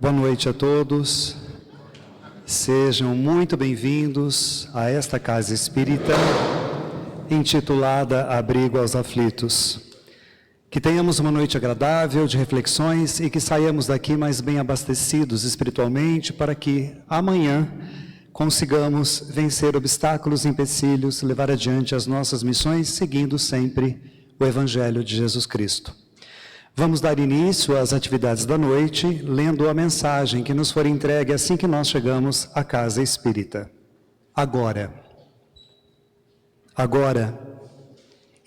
Boa noite a todos. Sejam muito bem-vindos a esta casa espírita, intitulada Abrigo aos Aflitos. Que tenhamos uma noite agradável de reflexões e que saiamos daqui mais bem abastecidos espiritualmente para que amanhã consigamos vencer obstáculos e empecilhos, levar adiante as nossas missões, seguindo sempre o Evangelho de Jesus Cristo. Vamos dar início às atividades da noite, lendo a mensagem que nos foi entregue assim que nós chegamos à casa espírita. Agora,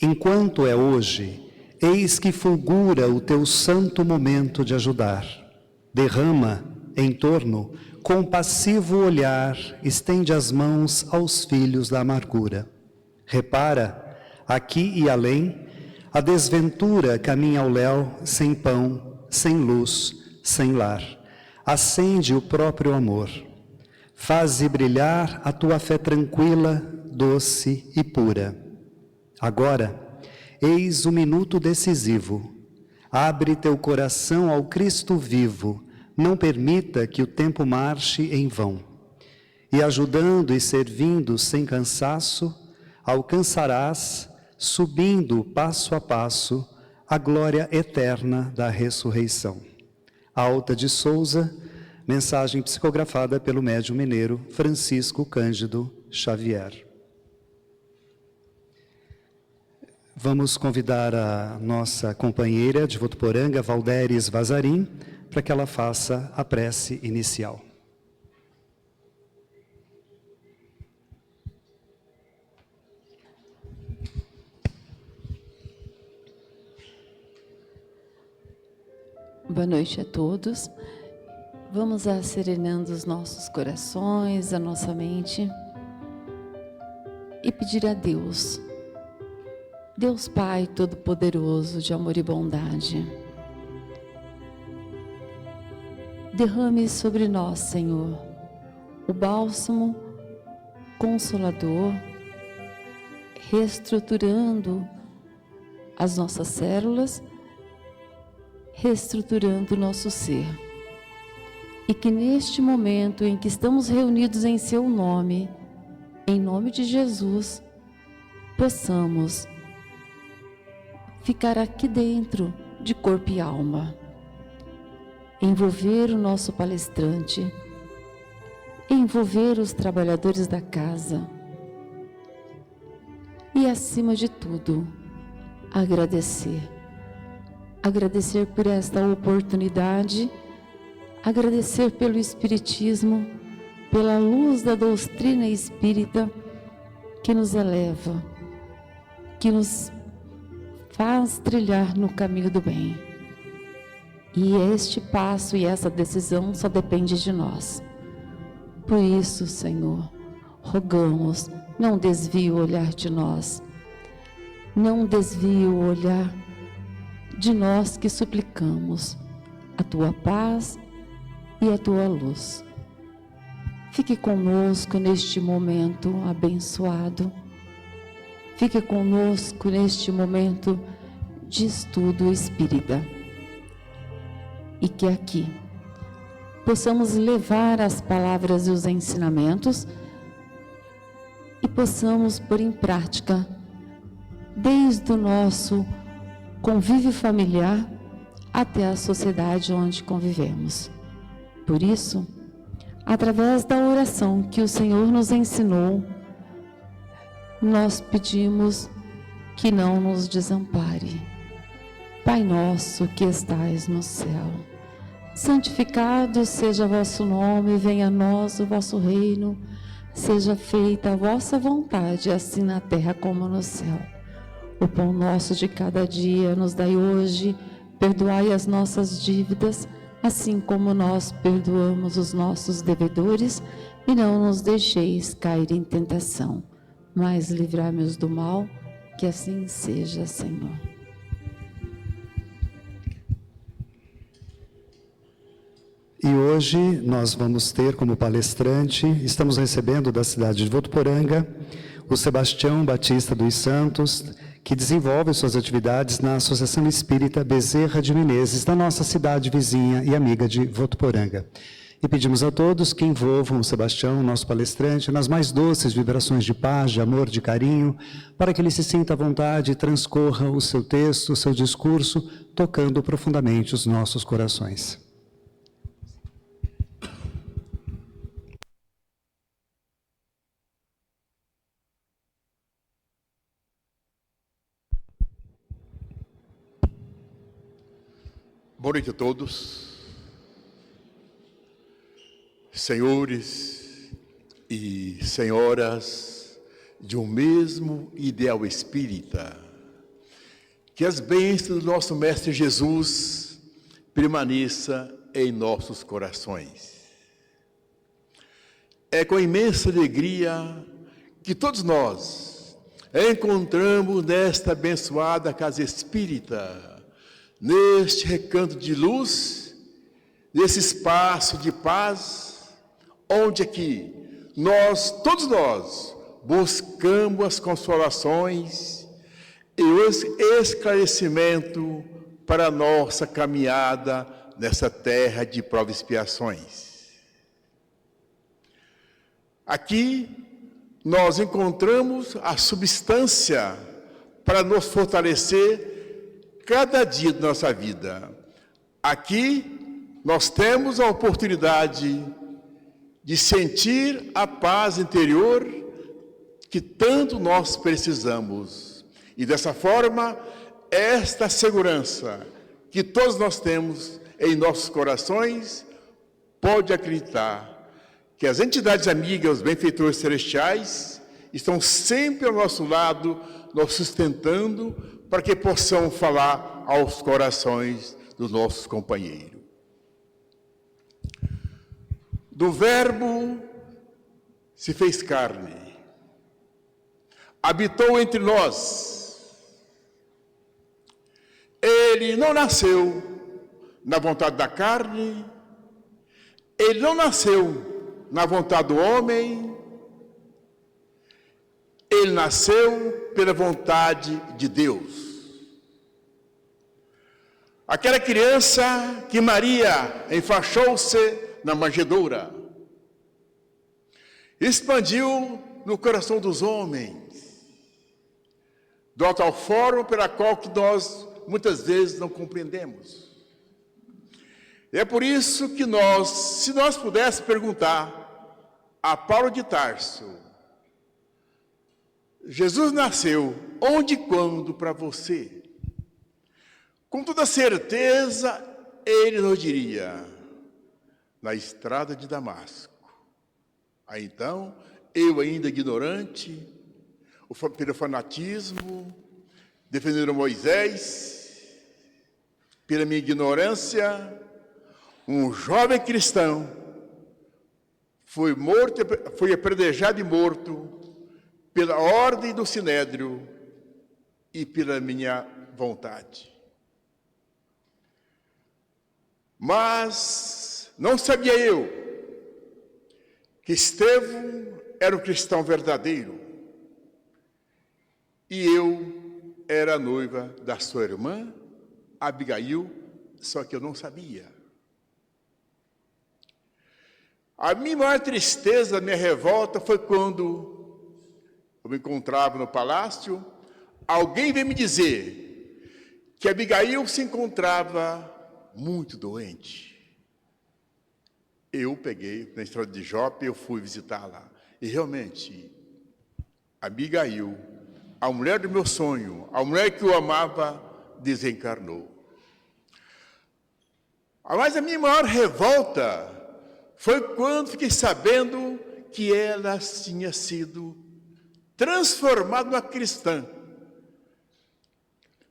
enquanto é hoje, eis que fulgura o teu santo momento de ajudar. Derrama em torno, compassivo olhar, estende as mãos aos filhos da amargura. Repara, aqui e além, a desventura caminha ao léu, sem pão, sem luz, sem lar. Acende o próprio amor. Faze brilhar a tua fé tranquila, doce e pura. Agora, eis o minuto decisivo. Abre teu coração ao Cristo vivo. Não permita que o tempo marche em vão. E ajudando e servindo sem cansaço, alcançarás, subindo passo a passo, a glória eterna da ressurreição. Alta de Souza, mensagem psicografada pelo médium mineiro Francisco Cândido Xavier. Vamos convidar a nossa companheira de Votuporanga, Valderes Vazarim, para que ela faça a prece inicial. Boa noite a todos. Vamos serenando os nossos corações, a nossa mente e pedir a Deus, Deus Pai Todo-Poderoso, de amor e bondade, derrame sobre nós, Senhor, o bálsamo consolador, reestruturando as nossas células, reestruturando o nosso ser. E que neste momento em que estamos reunidos em Seu nome, em nome de Jesus, possamos ficar aqui dentro de corpo e alma, envolver o nosso palestrante, envolver os trabalhadores da casa e, acima de tudo, agradecer por esta oportunidade, agradecer pelo Espiritismo, pela luz da doutrina espírita que nos eleva, que nos faz trilhar no caminho do bem. E este passo e essa decisão só depende de nós. Por isso, Senhor, rogamos, não desvie o olhar de nós, não desvie o olhar de nós que suplicamos a Tua paz e a Tua luz. Fique conosco neste momento abençoado. Fique conosco neste momento de estudo espírita. E que aqui possamos levar as palavras e os ensinamentos e possamos pôr em prática desde o nosso convívio familiar até a sociedade onde convivemos. Por isso, através da oração que o Senhor nos ensinou, nós pedimos que não nos desampare. Pai nosso que estais no céu, santificado seja o vosso nome, venha a nós o vosso reino, seja feita a vossa vontade, assim na terra como no céu. O pão nosso de cada dia nos dai hoje, perdoai as nossas dívidas, assim como nós perdoamos os nossos devedores, e não nos deixeis cair em tentação, mas livrai-nos do mal, que assim seja, Senhor. E hoje nós vamos ter como palestrante, estamos recebendo da cidade de Votuporanga, o Sebastião Batista dos Santos, que desenvolve suas atividades na Associação Espírita Bezerra de Menezes, da nossa cidade vizinha e amiga de Votuporanga. E pedimos a todos que envolvam o Sebastião, nosso palestrante, nas mais doces vibrações de paz, de amor, de carinho, para que ele se sinta à vontade e transcorra o seu texto, o seu discurso, tocando profundamente os nossos corações. Boa noite a todos. Senhores e senhoras de um mesmo ideal espírita, que as bênçãos do nosso Mestre Jesus permaneçam em nossos corações. É com imensa alegria que todos nós encontramos nesta abençoada casa espírita, neste recanto de luz, nesse espaço de paz, onde aqui todos nós, buscamos as consolações e o esclarecimento para a nossa caminhada nessa terra de provas e expiações. Aqui nós encontramos a substância para nos fortalecer cada dia da nossa vida. Aqui nós temos a oportunidade de sentir a paz interior que tanto nós precisamos. E dessa forma, esta segurança que todos nós temos em nossos corações, pode acreditar que as entidades amigas, os benfeitores celestiais, estão sempre ao nosso lado, nos sustentando, para que possamos falar aos corações dos nossos companheiros. Do Verbo se fez carne, habitou entre nós. Ele não nasceu na vontade da carne, ele não nasceu na vontade do homem, ele nasceu pela vontade de Deus. Aquela criança que Maria enfaixou-se na manjedoura, expandiu no coração dos homens, de uma tal forma pela qual que nós muitas vezes não compreendemos. É por isso que se nós pudéssemos perguntar a Paulo de Tarso, Jesus nasceu onde e quando para você? Com toda certeza ele nos diria: na estrada de Damasco. Aí então, eu ainda ignorante, pelo fanatismo, defendendo Moisés, pela minha ignorância, um jovem cristão foi apedrejado e morto pela ordem do Sinédrio e pela minha vontade. Mas não sabia eu que Estevão era um cristão verdadeiro e eu era a noiva da sua irmã, Abigail, só que eu não sabia. A minha maior tristeza, a minha revolta foi quando eu me encontrava no palácio, alguém veio me dizer que Abigail se encontrava muito doente. Eu peguei na estrada de Jope, eu fui visitá-la. E realmente, Abigail, a mulher do meu sonho, a mulher que eu amava, desencarnou. Mas a minha maior revolta foi quando fiquei sabendo que ela tinha sido transformada numa cristã.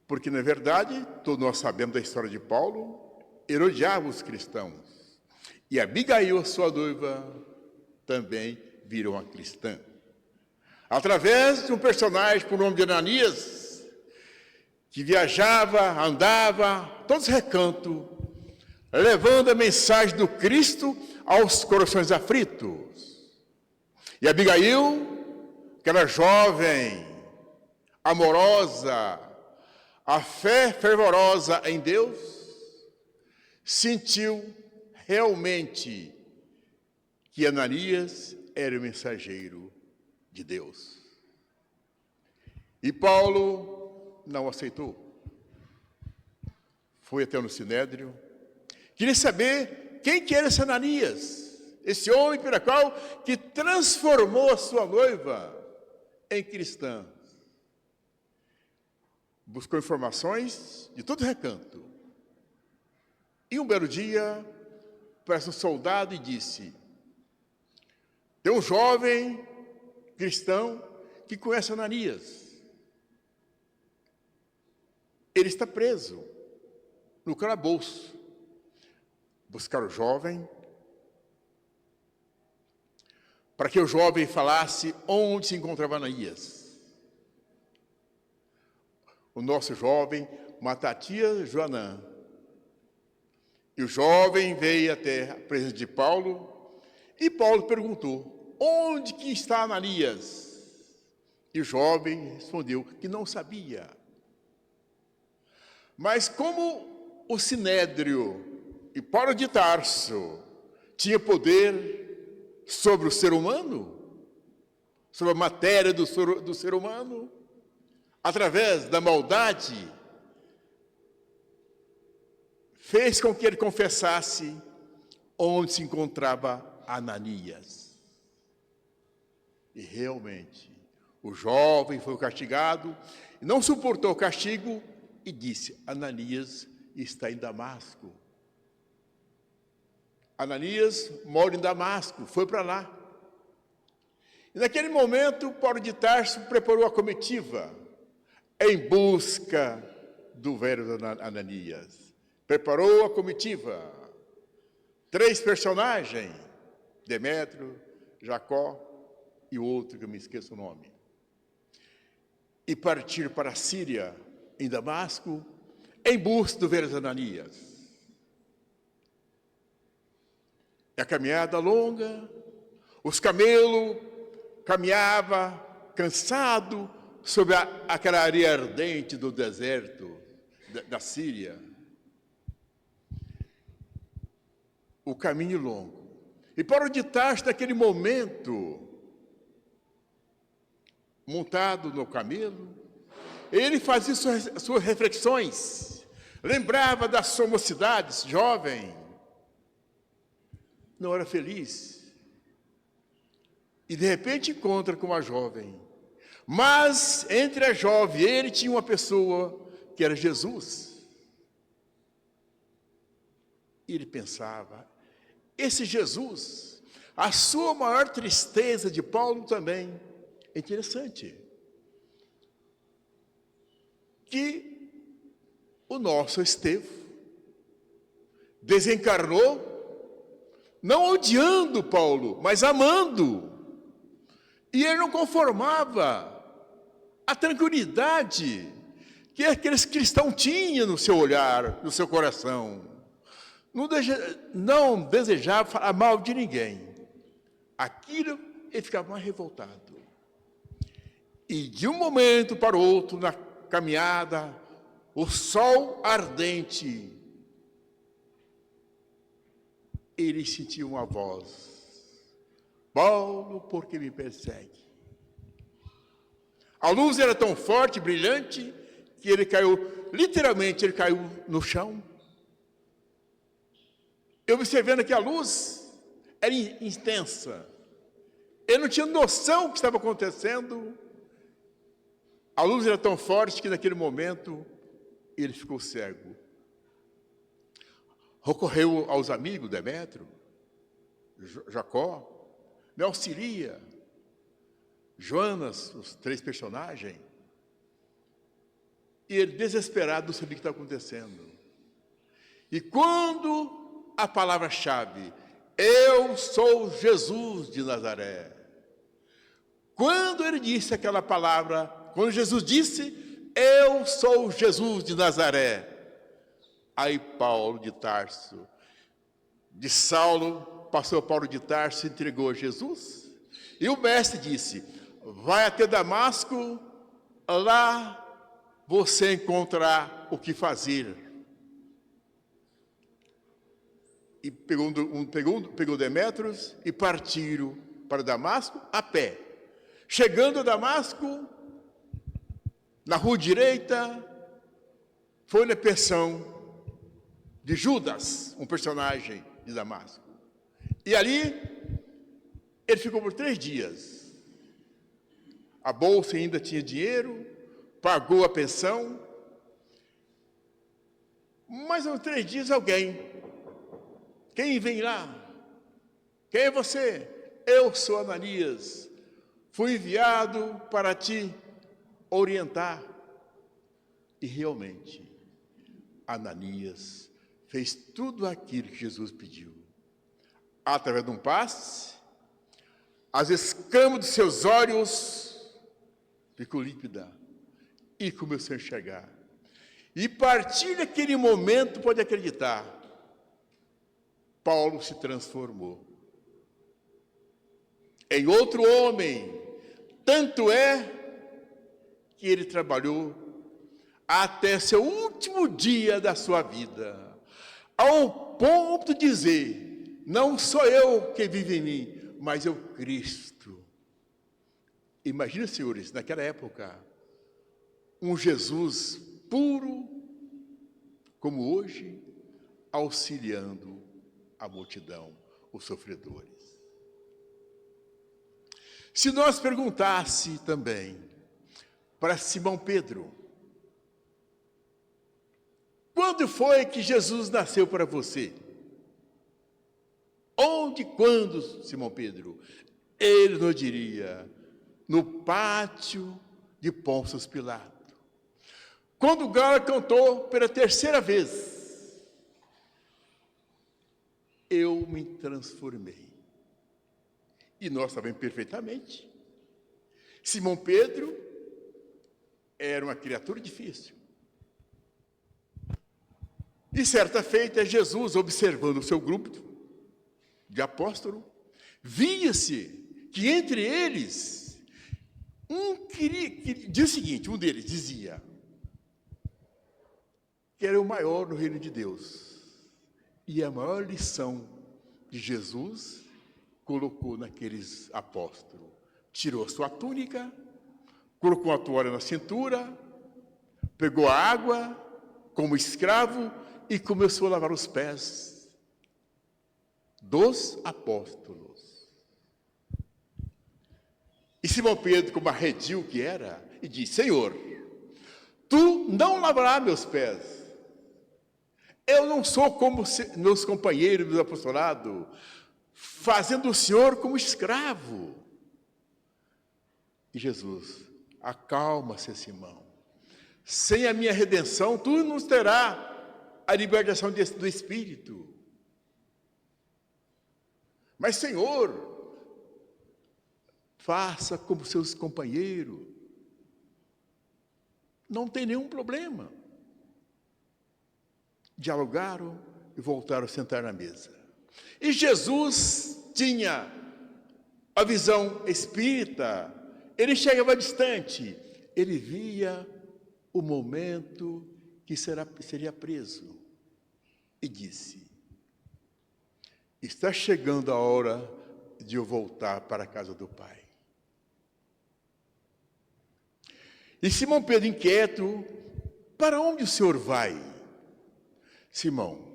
Porque, na verdade, todos nós sabemos da história de Paulo, ele odiava os cristãos. E Abigail, sua noiva, também virou uma cristã. Através de um personagem por nome de Ananias, que viajava, andava, todos os recantos, levando a mensagem do Cristo aos corações aflitos. E Abigail, aquela jovem, amorosa, a fé fervorosa em Deus, sentiu realmente que Ananias era o mensageiro de Deus. E Paulo não aceitou. Foi até no Sinédrio. Queria saber quem que era esse Ananias, esse homem pelo qual que transformou a sua noiva em cristã. Buscou informações de todo recanto. E um belo dia, aparece um soldado e disse: tem um jovem cristão que conhece Ananias. Ele está preso no calabouço. Buscaram o jovem, para que o jovem falasse onde se encontrava Ananias. O nosso jovem, Matatias Joanã. E o jovem veio até a presença de Paulo, e Paulo perguntou: onde que está Ananias? E o jovem respondeu que não sabia. Mas como o Sinédrio e Paulo de Tarso tinha poder sobre o ser humano, sobre a matéria do ser humano, através da maldade, fez com que ele confessasse onde se encontrava Ananias. E realmente, o jovem foi castigado, não suportou o castigo e disse: Ananias está em Damasco. Ananias mora em Damasco, foi para lá. E naquele momento, Paulo de Tarso preparou a comitiva em busca do velho Ananias. Preparou a comitiva. 3 personagens: Demétrio, Jacó e o outro que eu me esqueço o nome. E partir para a Síria, em Damasco, em busca do velho Ananias. E a caminhada longa, os camelos caminhavam cansado sobre aquela areia ardente do deserto da Síria. O caminho longo. E Paulo de Tarso, naquele momento, montado no camelo, ele fazia suas reflexões, lembrava da sua mocidade, jovem, não era feliz. E de repente encontra com uma jovem. Mas entre a jovem e ele tinha uma pessoa que era Jesus. E ele pensava, esse Jesus, a sua maior tristeza, de Paulo também, é interessante. Que o nosso Estevão desencarnou, não odiando Paulo, mas amando. E ele não conformava a tranquilidade que aqueles cristãos tinham no seu olhar, no seu coração. Não desejava falar mal de ninguém. Aquilo, ele ficava mais revoltado. E de um momento para o outro, na caminhada, o sol ardente, ele sentiu uma voz: Paulo, por que me persegue? A luz era tão forte, brilhante, que ele caiu, literalmente ele caiu no chão. Eu observando que a luz era intensa. Ele não tinha noção do que estava acontecendo. A luz era tão forte que naquele momento ele ficou cego. Recorreu aos amigos, Demétrio, Jacó, me auxilia, Joanas, os 3 personagens. E ele, desesperado, não sabia o que estava acontecendo. E quando a palavra-chave, eu sou Jesus de Nazaré, quando ele disse aquela palavra, quando Jesus disse, eu sou Jesus de Nazaré, aí Paulo de Tarso, de Saulo, passou Paulo de Tarso, entregou a Jesus. E o mestre disse, vai até Damasco lá você encontrará o que fazer. E pegou Demétrios e partiram para Damasco a pé. Chegando a Damasco, na rua direita, foi na pensão de Judas, um personagem de Damasco. E ali, ele ficou por 3 dias. A bolsa ainda tinha dinheiro, pagou a pensão. Mas aos 3 dias alguém: quem vem lá? Quem é você? Eu sou Ananias. Fui enviado para te orientar. E realmente, Ananias fez tudo aquilo que Jesus pediu. Através de um passe, as escamas dos seus olhos ficou límpida e começou a enxergar. E a partir daquele momento, pode acreditar, Paulo se transformou em outro homem. Tanto é que ele trabalhou até seu último dia da sua vida, ao ponto de dizer: não sou eu que vive em mim, mas é o Cristo. Imagina, senhores, naquela época, um Jesus puro, como hoje, auxiliando a multidão, os sofredores. Se nós perguntasse também para Simão Pedro: quando foi que Jesus nasceu para você? Onde, quando, Simão Pedro? Ele nos diria: no pátio de Pôncio Pilato. Quando o galo cantou pela 3ª vez, eu me transformei. E nós sabemos perfeitamente, Simão Pedro era uma criatura difícil. E certa feita, Jesus, observando o seu grupo de apóstolos, via-se que entre eles, diz o seguinte, um deles dizia que era o maior no reino de Deus. E a maior lição de Jesus colocou naqueles apóstolos. Tirou sua túnica, colocou uma toalha na cintura, pegou a água como escravo e começou a lavar os pés dos apóstolos. E Simão Pedro, como arredio que era, e disse: Senhor, tu não lavarás meus pés. Eu não sou como meus companheiros do apostolado, fazendo o Senhor como escravo. E Jesus: acalma-se, Simão. Sem a minha redenção, tu não terás a libertação do Espírito. Mas, Senhor, faça como seus companheiros. Não tem nenhum problema. Dialogaram e voltaram a sentar na mesa. E Jesus tinha a visão espírita. Ele chegava distante. Ele via o momento que seria preso. E disse: está chegando a hora de eu voltar para a casa do Pai. E Simão Pedro, inquieto: para onde o Senhor vai? Simão: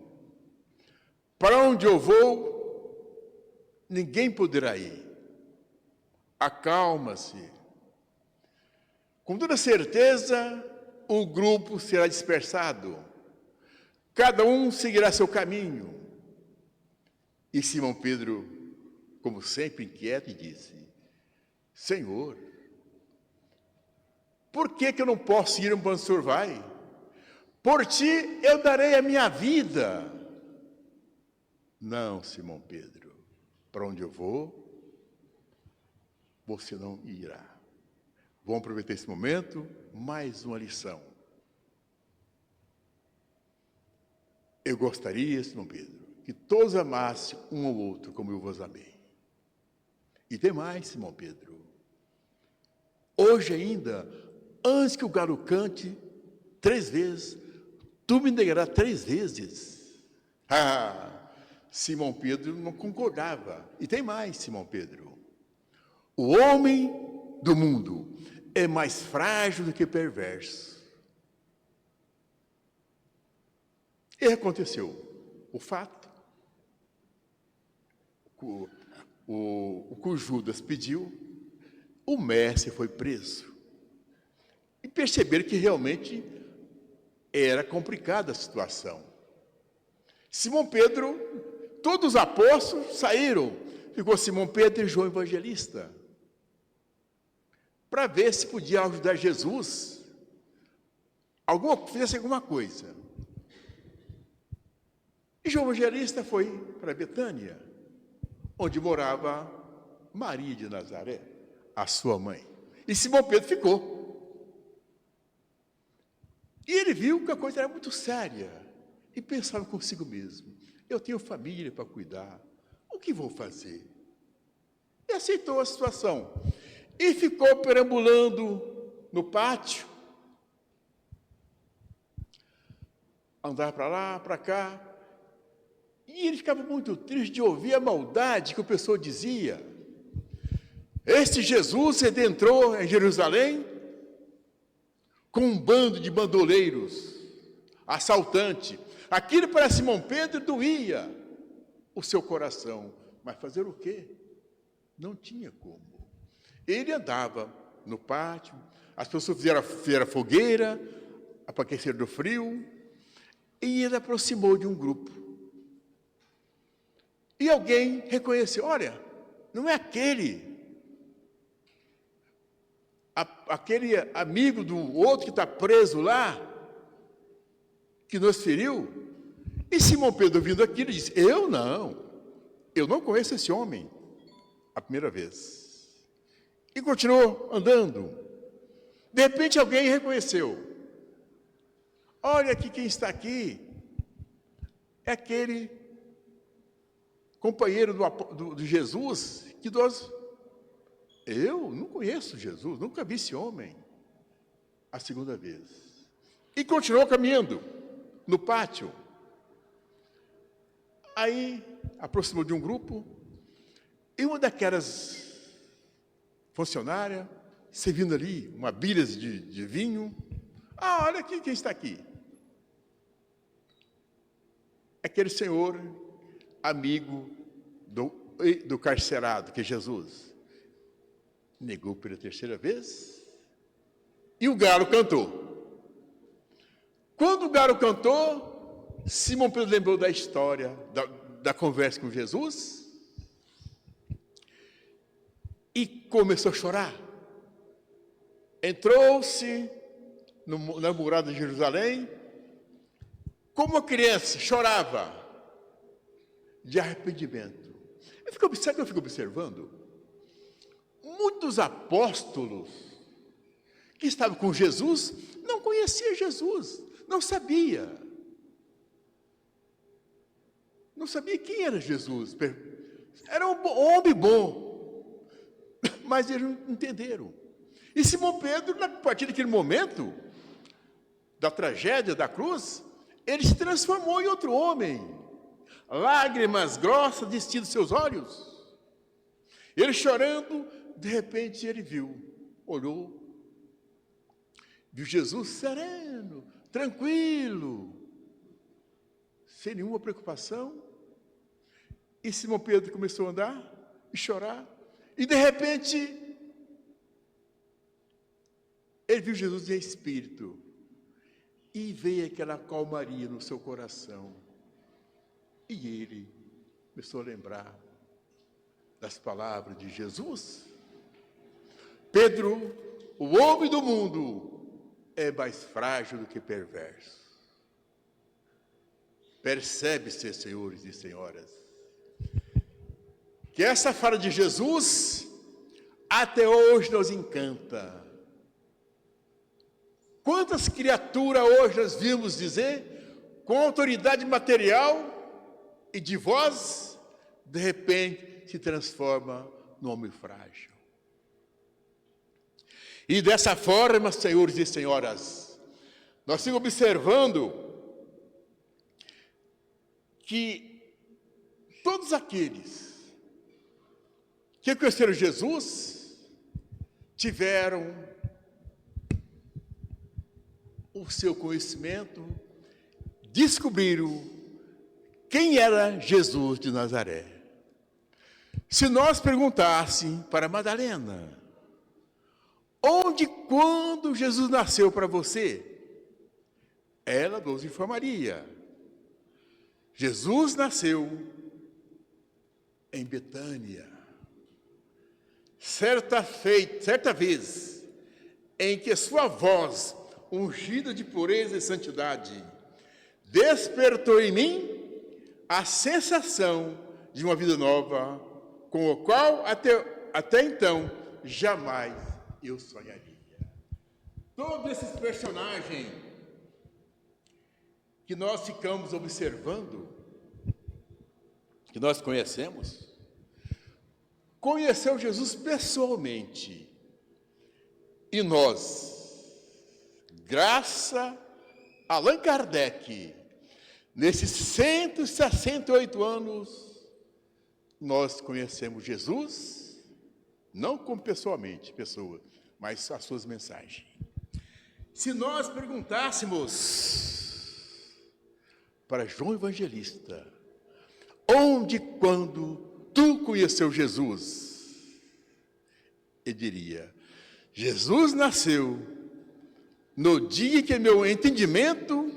para onde eu vou, ninguém poderá ir. Acalma-se. Com toda certeza, o grupo será dispersado. Cada um seguirá seu caminho. E Simão Pedro, como sempre inquieto, disse: Senhor, por que eu não posso ir onde o Senhor vai? Por ti eu darei a minha vida. Não, Simão Pedro, para onde eu vou, você não irá. Vamos aproveitar esse momento, mais uma lição. Eu gostaria, Simão Pedro, que todos amassem um ao outro como eu vos amei. E tem mais, Simão Pedro. Hoje ainda, antes que o galo cante 3 vezes, tu me negarás 3 vezes. Simão Pedro não concordava. E tem mais, Simão Pedro. O homem do mundo é mais frágil do que perverso. E aconteceu o fato. O que o Judas pediu, o mestre foi preso. E perceberam que realmente era complicada a situação. Simão Pedro, todos os apóstolos saíram. Ficou Simão Pedro e João Evangelista, para ver se podia ajudar Jesus, fizesse alguma coisa. E João Evangelista foi para Betânia, onde morava Maria de Nazaré, a sua mãe. E Simão Pedro ficou. E ele viu que a coisa era muito séria e pensava consigo mesmo: eu tenho família para cuidar, o que vou fazer? E aceitou a situação. E ficou perambulando no pátio, andava para lá, para cá, e ele ficava muito triste de ouvir a maldade que o pessoal dizia. Este Jesus adentrou em Jerusalém com um bando de bandoleiros, assaltante. Aquilo para Simão Pedro doía o seu coração, mas fazer o quê? Não tinha como. Ele andava no pátio, as pessoas fizeram fogueira, para aquecer do frio, e ele aproximou de um grupo. E alguém reconheceu: olha, não é aquele amigo do outro que está preso lá, que nos feriu? E Simão Pedro, ouvindo aquilo, disse: eu não conheço esse homem, a primeira vez. E continuou andando. De repente alguém reconheceu: olha aqui, quem está aqui é aquele companheiro do Jesus, que eu não conheço Jesus, nunca vi esse homem. A segunda vez. E continuou caminhando no pátio. Aí aproximou de um grupo, e uma daquelas funcionárias, servindo ali uma bilha de vinho: olha aqui quem está aqui. Aquele senhor, amigo do carcerado, que é Jesus. Negou pela 3ª vez, e o galo cantou. Quando o galo cantou, Simão Pedro lembrou da história, da conversa com Jesus, e começou a chorar. Entrou-se na muralha de Jerusalém, como uma criança, chorava de arrependimento. Sabe o que eu fico observando? Muitos apóstolos que estavam com Jesus não conheciam Jesus, não sabia quem era Jesus. Era um homem bom, mas eles não entenderam. E Simão Pedro, a partir daquele momento da tragédia da cruz, ele se transformou em outro homem. Lágrimas grossas desciam dos seus olhos. Ele chorando, de repente ele olhou, viu Jesus sereno, tranquilo, sem nenhuma preocupação. E Simão Pedro começou a andar e chorar. E de repente, ele viu Jesus em espírito. E veio aquela calmaria no seu coração. E ele começou a lembrar das palavras de Jesus. Pedro, o homem do mundo, é mais frágil do que perverso. Percebe-se, senhores e senhoras, que essa fala de Jesus até hoje nos encanta. Quantas criaturas hoje nós vimos dizer, com autoridade material e de voz, de repente se transforma no homem frágil. E dessa forma, senhores e senhoras, nós estamos observando que todos aqueles que conheceram Jesus tiveram o seu conhecimento, descobriram quem era Jesus de Nazaré. Se nós perguntássemos para Madalena, onde e quando Jesus nasceu para você? Ela nos informaria. Jesus nasceu em Betânia. Certa vez, em que sua voz, ungida de pureza e santidade, despertou em mim a sensação de uma vida nova, com o qual até então jamais eu sonharia. Todos esses personagens que nós ficamos observando, que nós conhecemos, conheceu Jesus pessoalmente. E nós, graças a Allan Kardec, nesses 168 anos, nós conhecemos Jesus, não como pessoalmente, mas as suas mensagens. Se nós perguntássemos para João Evangelista, onde e quando tu conheceu Jesus? Ele diria, Jesus nasceu no dia que meu entendimento,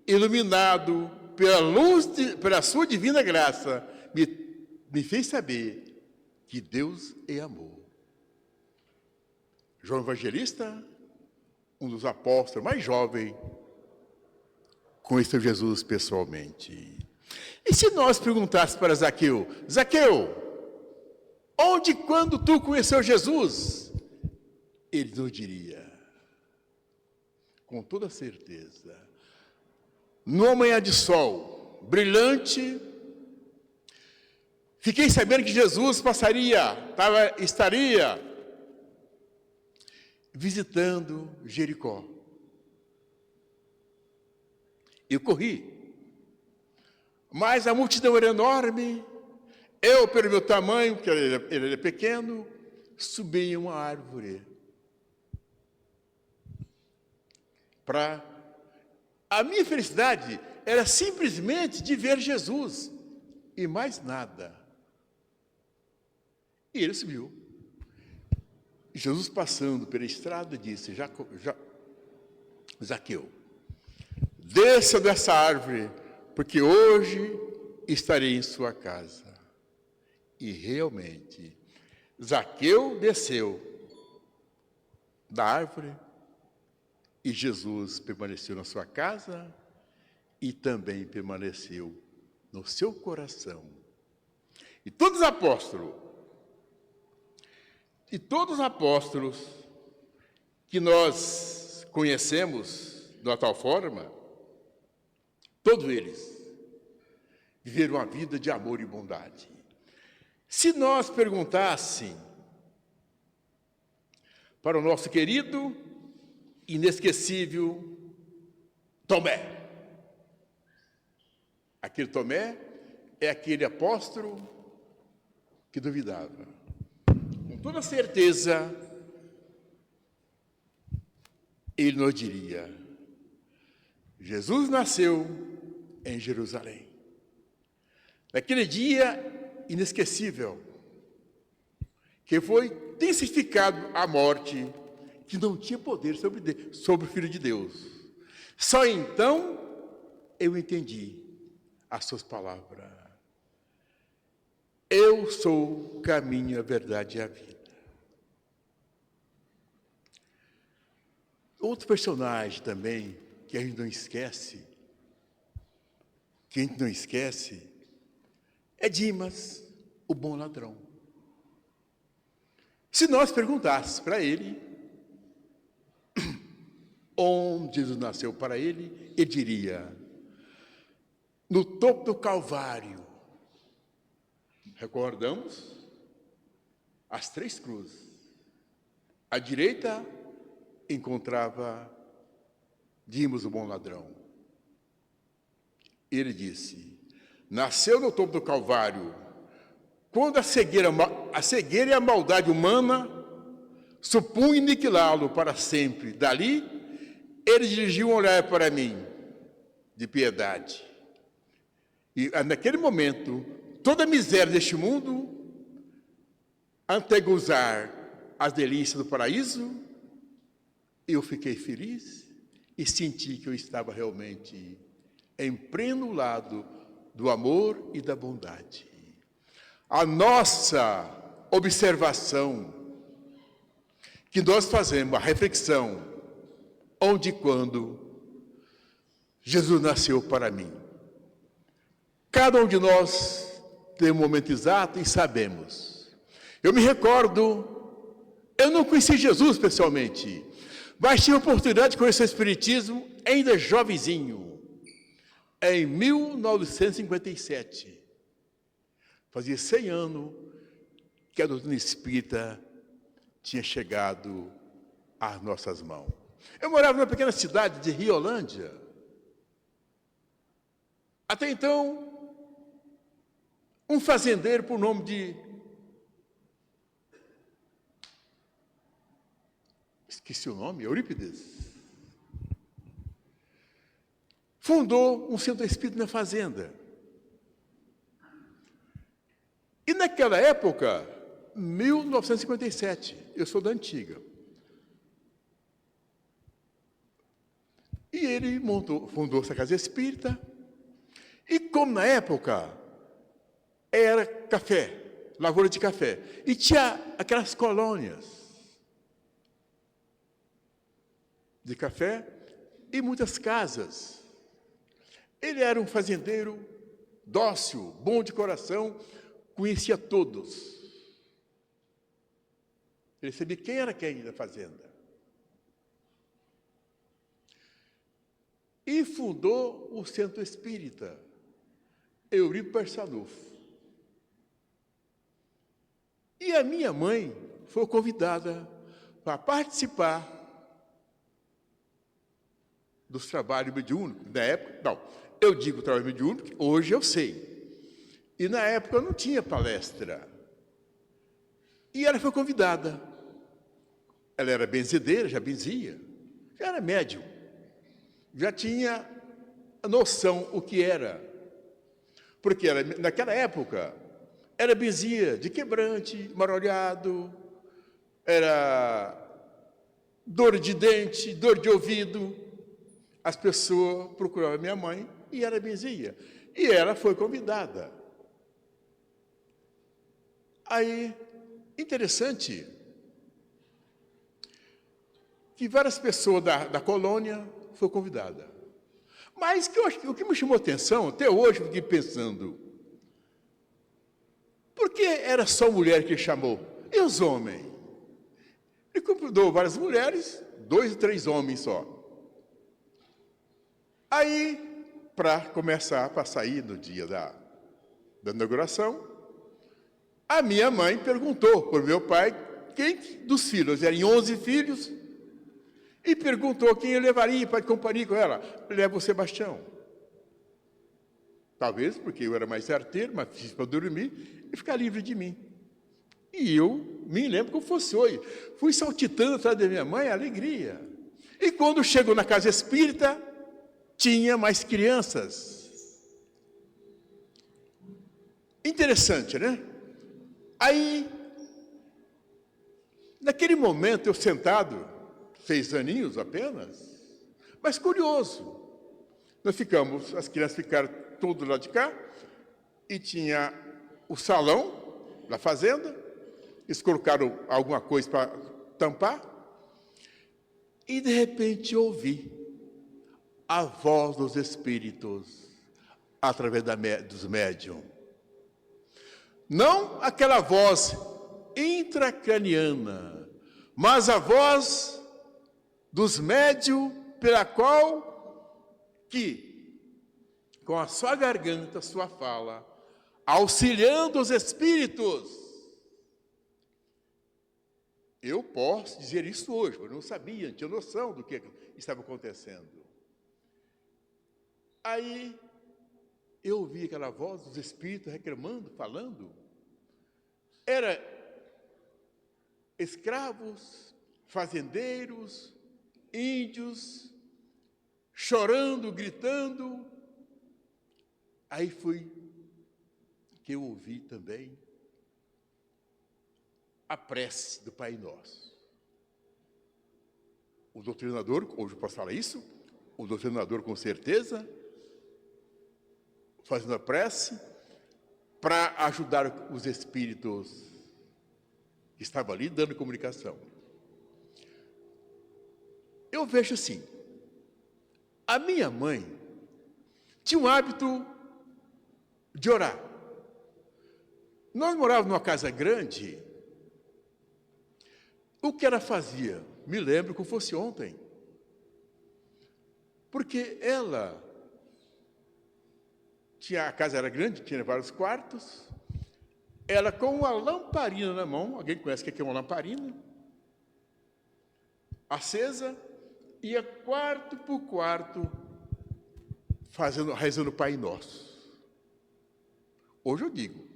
iluminado pela luz, pela sua divina graça, me fez saber que Deus é amor. João Evangelista, um dos apóstolos mais jovens, conheceu Jesus pessoalmente. E se nós perguntássemos para Zaqueu, Zaqueu, onde e quando tu conheceu Jesus? Ele nos diria, com toda certeza, numa manhã de sol brilhante, fiquei sabendo que Jesus estaria visitando Jericó. Eu corri, mas a multidão era enorme. Eu, pelo meu tamanho, porque ele era pequeno, subi em uma árvore. A minha felicidade era simplesmente de ver Jesus e mais nada. E ele subiu. Jesus, passando pela estrada, disse, Zaqueu, desça dessa árvore, porque hoje estarei em sua casa. E realmente, Zaqueu desceu da árvore e Jesus permaneceu na sua casa e também permaneceu no seu coração. E todos os apóstolos que nós conhecemos de uma tal forma, todos eles viveram uma vida de amor e bondade. Se nós perguntássemos para o nosso querido, inesquecível Tomé, aquele Tomé é aquele apóstolo que duvidava. Com toda certeza, ele nos diria, Jesus nasceu em Jerusalém. Naquele dia inesquecível, que foi intensificado a morte, que não tinha poder sobre o Filho de Deus. Só então eu entendi as suas palavras. Eu sou o caminho, a verdade e a vida. Outro personagem também, que a gente não esquece, é Dimas, o bom ladrão. Se nós perguntássemos para ele, onde Jesus nasceu para ele, ele diria, no topo do Calvário. Recordamos as 3 cruzes. À direita encontrava Dimos, o bom ladrão. Ele disse: nasceu no topo do Calvário, quando a cegueira e a maldade humana supunham aniquilá-lo para sempre. Dali, ele dirigiu um olhar para mim, de piedade. E naquele momento, toda a miséria deste mundo, antegozar as delícias do paraíso, eu fiquei feliz e senti que eu estava realmente em pleno lado do amor e da bondade. A nossa observação, que nós fazemos, a reflexão, onde e quando Jesus nasceu para mim. Cada um de nós tem um momento exato e sabemos. Eu me recordo, eu não conheci Jesus pessoalmente, mas tive a oportunidade de conhecer o Espiritismo ainda jovenzinho, em 1957. Fazia 100 anos que a doutrina espírita tinha chegado às nossas mãos. Eu morava numa pequena cidade de Riolândia. Até então, um fazendeiro por nome de... esqueci o nome, Eurípides. Fundou um centro espírita na fazenda. E naquela época, 1957, eu sou da antiga. E ele fundou essa casa espírita. E como na época era café, lavoura de café, e tinha aquelas colônias de café e muitas casas. Ele era um fazendeiro dócil, bom de coração, conhecia todos. Ele sabia quem era quem da fazenda. E fundou o Centro Espírita, Eurípides Barçanufo. E a minha mãe foi convidada para participar dos trabalhos mediúnicos. Na época, não, eu digo trabalho mediúnico, hoje eu sei. E na época eu não tinha palestra. E ela foi convidada. Ela era benzedeira, já benzia, já era médium. Já tinha a noção o que era. Porque naquela época, era benzia de quebrante, marolhado, era dor de dente, dor de ouvido. As pessoas procuravam minha mãe e ela benzia. E ela foi convidada. Aí, interessante, que várias pessoas da colônia foram convidadas. Mas o que me chamou a atenção, até hoje eu fiquei pensando, por que era só mulher que chamou? E os homens? Ele convidou várias mulheres, 2 ou 3 homens só. Aí, para começar, para sair no dia da inauguração, a minha mãe perguntou para o meu pai quem dos filhos, eram 11 filhos, e perguntou quem eu levaria para companhia com ela. Leva o Sebastião. Talvez porque eu era mais arteiro, mais difícil para dormir, e ficar livre de mim. E eu me lembro como fosse hoje. Fui saltitando atrás da minha mãe, alegria. E quando chegou na casa espírita, tinha mais crianças. Interessante, né? Aí, naquele momento, eu sentado, 6 aninhos apenas, mas curioso. Nós ficamos, as crianças ficaram todas lá de cá, e tinha o salão da fazenda, eles colocaram alguma coisa para tampar, e de repente ouvi a voz dos espíritos através dos médiuns. Não aquela voz intracraniana, mas a voz dos médiuns pela qual que, com a sua garganta, sua fala, auxiliando os espíritos, Eu posso dizer isso hoje, eu não sabia, não tinha noção do que estava acontecendo. Aí eu ouvi aquela voz dos espíritos reclamando, falando. Era escravos, fazendeiros, índios, chorando, gritando. Aí foi que eu ouvi também a prece do Pai Nosso. O doutrinador, hoje eu posso falar isso, o doutrinador com certeza, fazendo a prece para ajudar os espíritos que estavam ali dando comunicação. Eu vejo assim, a minha mãe tinha um hábito de orar. Nós morávamos numa casa grande. O que ela fazia? Me lembro como fosse ontem. Porque ela a casa era grande, tinha vários quartos. Ela com uma lamparina na mão, alguém conhece o que é uma lamparina? Acesa, ia quarto por quarto, rezando o Pai Nosso. Hoje eu digo,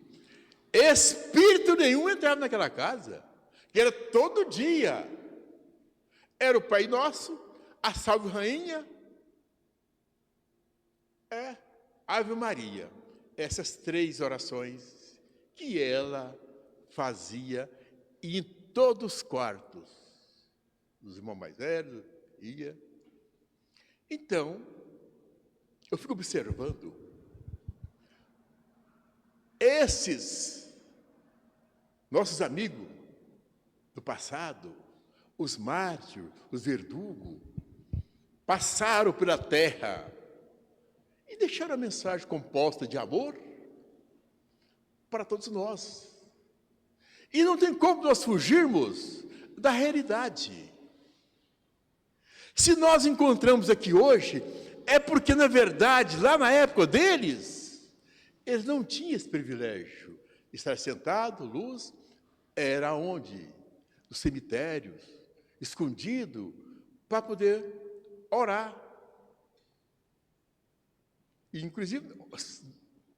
espírito nenhum entrava naquela casa, que era todo dia. Era o Pai Nosso, a Salve Rainha, Ave Maria. Essas 3 orações que ela fazia em todos os quartos. Os irmãos mais velhos ia. Então, eu fico observando esses nossos amigos do passado, os mártires, os verdugos, passaram pela terra e deixaram a mensagem composta de amor para todos nós. E não tem como nós fugirmos da realidade. Se nós encontramos aqui hoje, é porque, na verdade, lá na época deles, eles não tinham esse privilégio. Estar sentado, luz, era onde? Nos cemitérios, escondido, para poder orar. E, inclusive,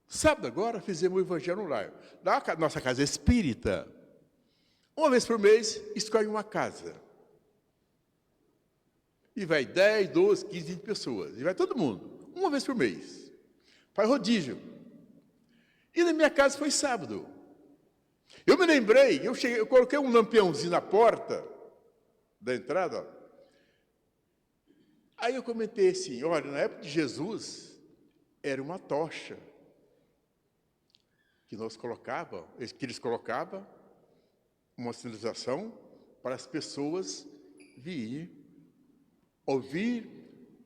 sábado agora, fizemos o Evangelho no Lar. Na nossa casa espírita, uma vez por mês, escolhe uma casa. E vai 10, 12, 15, 20 pessoas. E vai todo mundo, uma vez por mês. Faz rodízio. E na minha casa foi sábado. Eu me lembrei, eu coloquei um lampiãozinho na porta da entrada. Aí eu comentei assim, olha, na época de Jesus, era uma tocha que eles colocavam, uma sinalização para as pessoas virem ouvir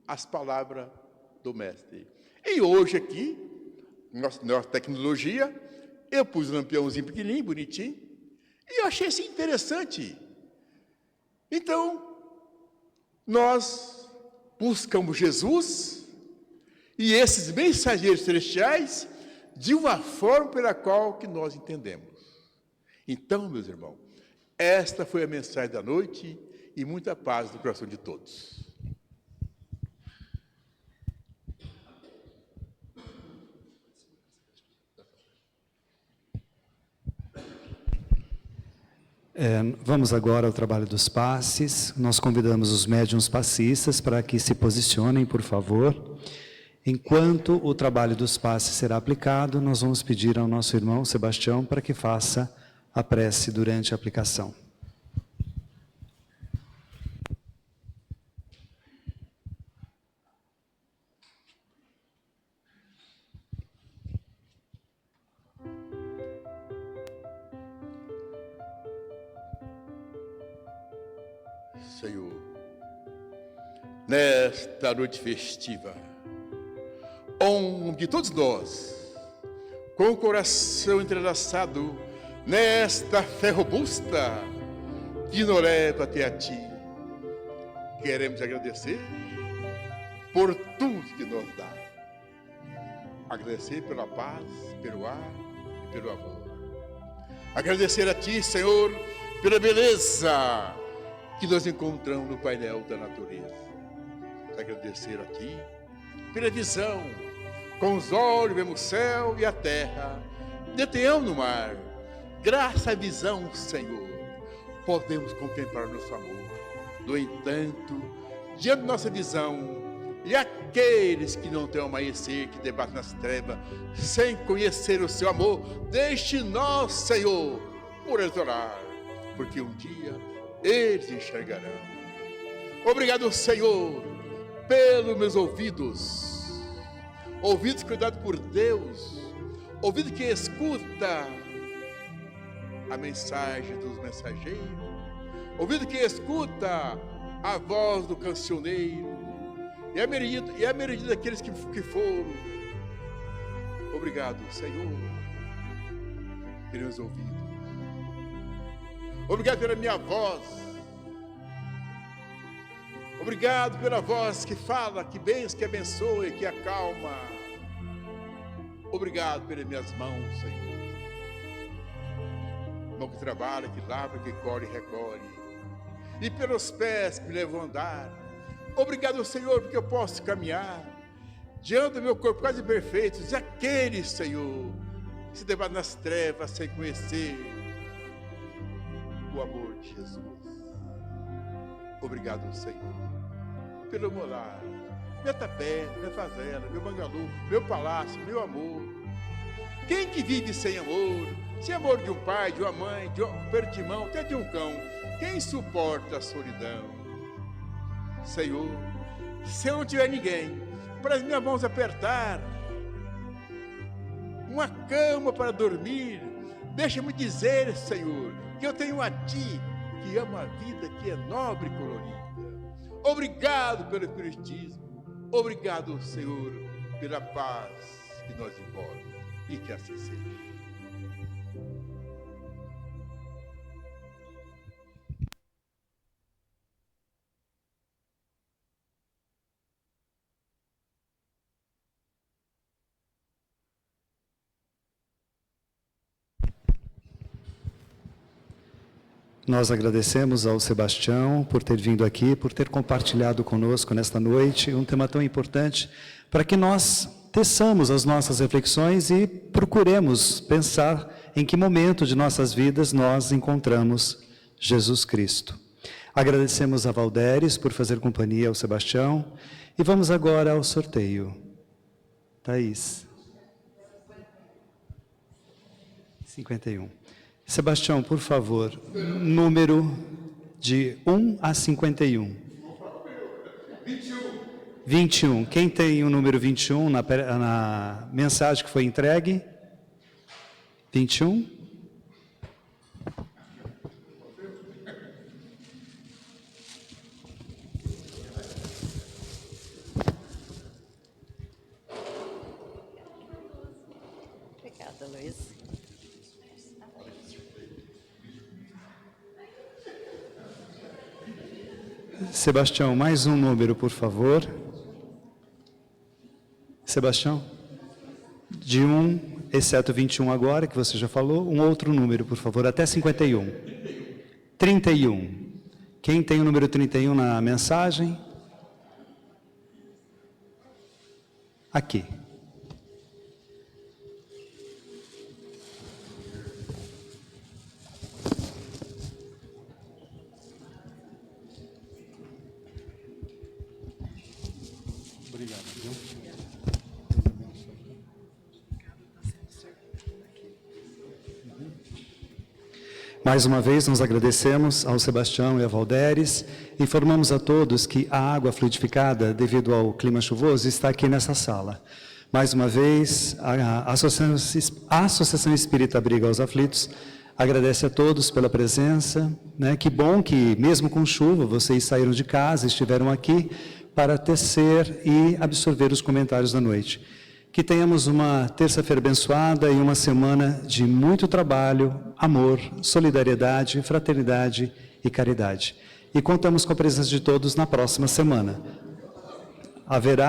as palavras do Mestre. E hoje aqui, nossa tecnologia, eu pus um lampiãozinho pequenininho, bonitinho, e eu achei isso interessante. Então, nós buscamos Jesus e esses mensageiros celestiais de uma forma pela qual que nós entendemos. Então, meus irmãos, esta foi a mensagem da noite e muita paz no coração de todos. Vamos agora ao trabalho dos passes. Nós convidamos os médiuns passistas para que se posicionem, por favor. Enquanto o trabalho dos passes será aplicado, nós vamos pedir ao nosso irmão Sebastião para que faça a prece durante a aplicação. Senhor, nesta noite festiva, onde todos nós, com o coração entrelaçado, nesta fé robusta, que nos leva até a Ti, queremos agradecer por tudo que nos dá. Agradecer pela paz, pelo ar e pelo amor. Agradecer a Ti, Senhor, pela beleza que nós encontramos no painel da natureza. Agradecer a Ti pela visão. Com os olhos vemos o céu e a terra, detenhamos no mar. Graças à visão, Senhor, podemos contemplar nosso amor. No entanto, diante da nossa visão, e aqueles que não têm o amanhecer, que debatem nas trevas, sem conhecer o Seu amor, deixe nós, Senhor, por exorar, porque um dia eles enxergarão. Obrigado, Senhor, pelos meus ouvidos, ouvidos cuidados por Deus, ouvido que escuta a mensagem dos mensageiros, ouvido que escuta a voz do cancioneiro, e a maioria daqueles que foram. Obrigado, Senhor, pelos ouvidos. Obrigado pela minha voz. Obrigado pela voz que fala, que benção, que abençoa, que acalma. Obrigado pelas minhas mãos, Senhor. Mão que trabalha, que lava, que colhe e recolhe. E pelos pés que me levam a andar. Obrigado, Senhor, porque eu posso caminhar diante do meu corpo quase perfeito. E aqueles, Senhor, que se debatem nas trevas sem conhecer o amor de Jesus. Obrigado, Senhor, pelo meu lar, minha tapete, minha fazenda, meu bangalô, meu palácio, meu amor. Quem que vive sem amor? Sem amor de um pai, de uma mãe, de um aperto de mão, até de um cão. Quem suporta a solidão? Senhor, se eu não tiver ninguém para as minhas mãos apertar, uma cama para dormir, deixa-me dizer, Senhor, que eu tenho a Ti, que ama a vida, que é nobre e colorida. Obrigado pelo Espiritismo, obrigado, Senhor, pela paz que nós envolve, e que assim seja. Nós agradecemos ao Sebastião por ter vindo aqui, por ter compartilhado conosco nesta noite um tema tão importante, para que nós teçamos as nossas reflexões e procuremos pensar em que momento de nossas vidas nós encontramos Jesus Cristo. Agradecemos a Valderes por fazer companhia ao Sebastião e vamos agora ao sorteio. Thaís. 51. Sebastião, por favor, número de 1 a 51. 21. Quem tem o número 21 na mensagem que foi entregue? 21. Obrigada, Luiz. Sebastião, mais um número, por favor. Sebastião? De 1, exceto 21 agora, que você já falou, um outro número, por favor, até 51. 31. Quem tem o número 31 na mensagem? Aqui. Obrigado, viu? Mais uma vez, nós agradecemos ao Sebastião e a Valderes. Informamos a todos que a água fluidificada, devido ao clima chuvoso, está aqui nessa sala. Mais uma vez, a Associação Espírita Abriga aos Aflitos agradece a todos pela presença. Que bom que, mesmo com chuva, vocês saíram de casa, estiveram aqui para tecer e absorver os comentários da noite. Que tenhamos uma terça-feira abençoada e uma semana de muito trabalho, amor, solidariedade, fraternidade e caridade. E contamos com a presença de todos na próxima semana. Haverá